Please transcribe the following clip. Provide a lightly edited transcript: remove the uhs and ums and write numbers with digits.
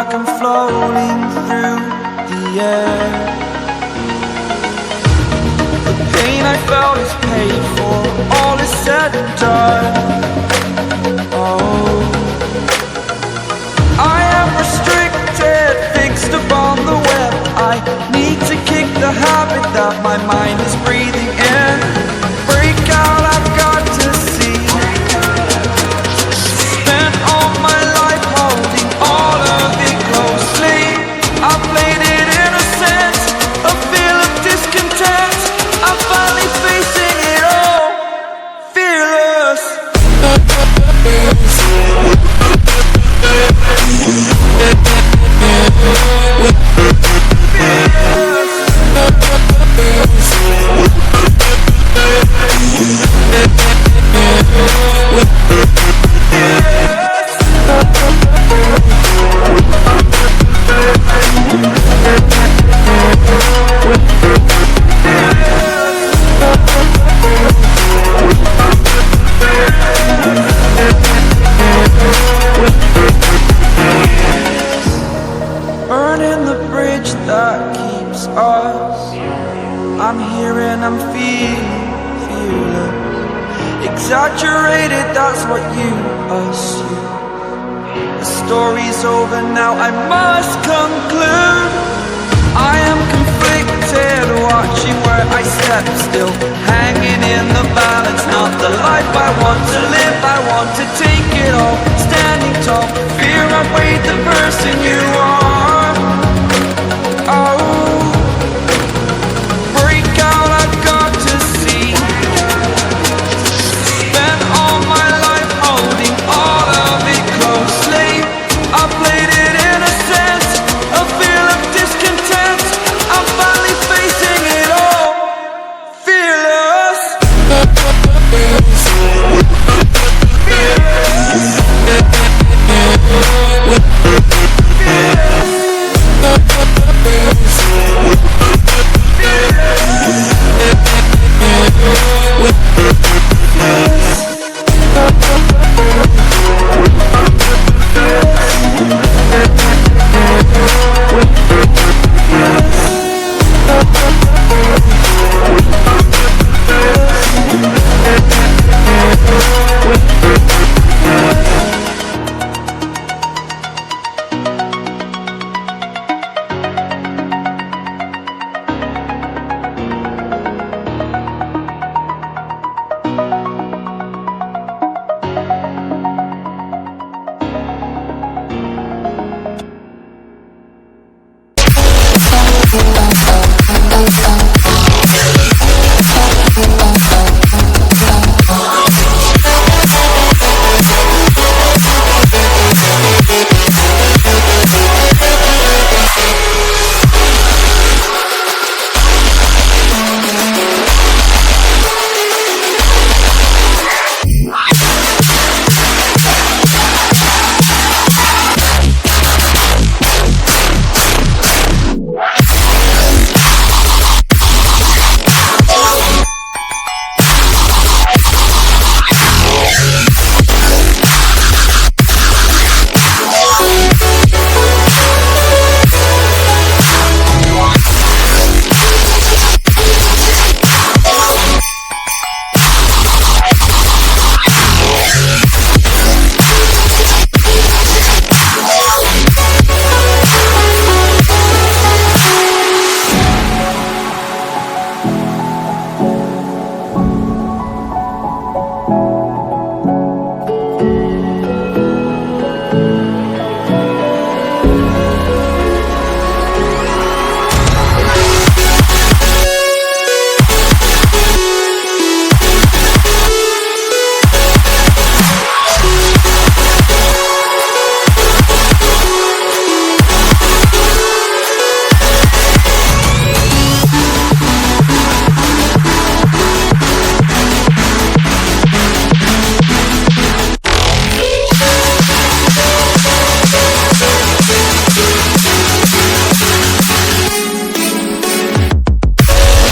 like I'm floating through the air. The pain I felt is paid for, all is said and done. Oh, I am restricted, fixed upon the web. I need to kick the habit that my mind is breathing in. Break out, I've got to see. Spent all my life holding all of it closely. I played it innocent, a feel of discontent. I'm finally facing it all, fearless. Burning the bridge that keeps us. I'm here and I'm feeling fearless. Exaggerated, that's what you assume. The story's over now, I must conclude. I am conflicted, watching where I step still, hanging in the balance. Not the life I want to live, I want to take it all. Standing tall, fear I weighed the person you